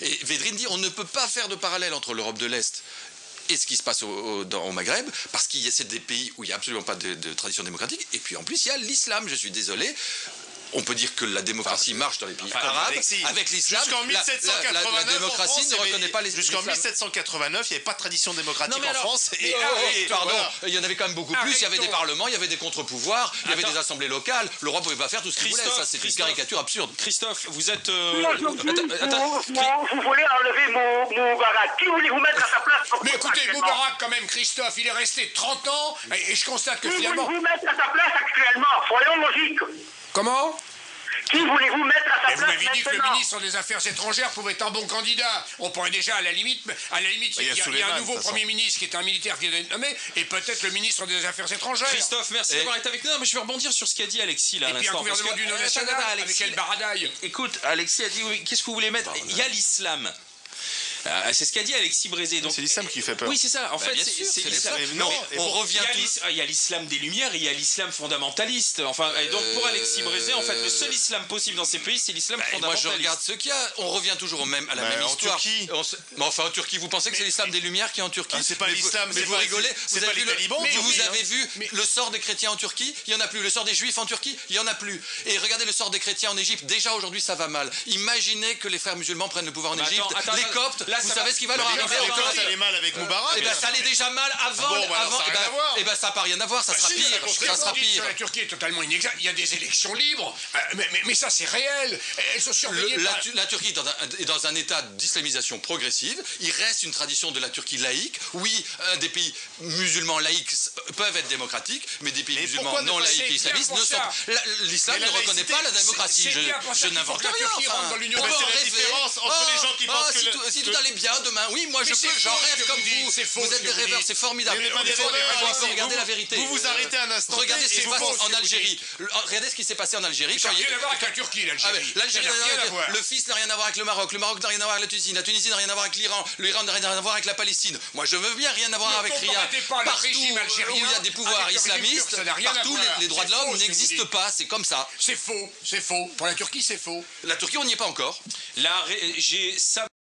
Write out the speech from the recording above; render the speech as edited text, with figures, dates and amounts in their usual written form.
Et Védrine dit on ne peut pas faire de parallèle entre l'Europe de l'Est et ce qui se passe au Maghreb, parce que c'est des pays où il n'y a absolument pas de tradition démocratique, et puis en plus il y a l'islam, je suis désolé. On peut dire que la démocratie marche dans les pays arabes. Avec l'islam, jusqu'en 1789, la démocratie ne reconnaît pas les jusqu'en 1789, il n'y avait pas de tradition démocratique en France. Pardon, il y en avait quand même beaucoup plus. Il y avait des parlements, il y avait des contre-pouvoirs, il y avait des assemblées locales. L'Europe ne pouvait pas faire tout ce qu'il voulait. Ça, c'est une caricature absurde. Christophe, vous êtes... Vous voulez enlever Moubarak. Qui voulez-vous mettre à sa place pour Mais écoutez, Moubarak, quand même, Christophe, il est resté 30 ans, et je constate que finalement... Qui voulez-vous mettre à sa place actuellement? Soyons logiques. Comment? Qui voulez-vous mettre à sa place? Vous m'avez dit que le maintenant ministre des Affaires étrangères pouvait être un bon candidat. On pourrait déjà, à la limite, il y a un nouveau Premier ministre qui est un militaire qui vient d'être nommé, et peut-être le ministre des Affaires étrangères. Christophe, merci d'avoir été avec nous. Non, mais je vais rebondir sur ce qu'a dit Alexis là à l'instant. Et puis un gouvernement d'union nationale avec El Baradei. Écoute, Alexis a dit, oui, qu'est-ce que vous voulez mettre? Il y a l'islam. C'est ce qu'a dit Alexis Brézé. C'est l'islam qui fait peur. Oui, c'est ça. En fait, c'est l'islam. Non, on revient il y a l'islam des Lumières, il y a l'islam fondamentaliste. Enfin, et donc pour Alexis Brézé, en fait, le seul islam possible dans ces pays, c'est l'islam fondamentaliste. Moi, je regarde ce qu'il y a. On revient toujours à la même histoire. En Turquie. Mais enfin, en Turquie, vous pensez que c'est l'islam des Lumières qui est en Turquie? C'est pas l'islam. Mais vous rigolez. C'est pas les talibans. Vous avez vu le sort des chrétiens en Turquie? Il y en a plus. Le sort des juifs en Turquie? Il y en a plus. Et regardez le sort des chrétiens en Égypte. Déjà aujourd'hui, ça va mal. Imaginez que les frères musulmans prennent le pouvoir en Égypte. Les Coptes, vous savez ce qui va leur arriver? Ça allait mal avec Moubarak. Eh bien, ça allait déjà mal avant. Eh bien, ça n'a pas rien à voir. Ça sera pire. Ça sera pire. La Turquie est totalement inexacte. Il y a des élections libres. Mais ça, c'est réel. Elles sont surveillées par... La Turquie est dans un état d'islamisation progressive. Il reste une tradition de la Turquie laïque. Oui, des pays musulmans laïcs peuvent être démocratiques, mais des pays musulmans non laïques et islamistes ne sont... L'islam ne reconnaît pas la démocratie. Je n'invente rien. C'est la différence entre les gens qui pensent que... Si tout allait bien demain, oui, moi j'en rêve comme vous. Vous êtes des rêveurs, c'est formidable. Il faut regarder la vérité. Vous vous arrêtez un instant. Regardez ce qui se passe en Algérie. Regardez ce qui s'est passé en Algérie. Ça n'a rien à voir avec la Turquie, l'Algérie. L'Algérie n'a rien à voir. Le fils n'a rien à voir avec le Maroc n'a rien à voir avec la Tunisie n'a rien à voir avec l'Iran n'a rien à voir avec la Palestine. Moi je veux bien rien à voir avec rien. Partout où il y a des pouvoirs islamistes, partout les droits de l'homme n'existent pas, c'est comme ça. C'est faux, c'est faux. Pour la Turquie, c'est faux. La Turquie, on n'y est pas encore. Là, j'ai ça.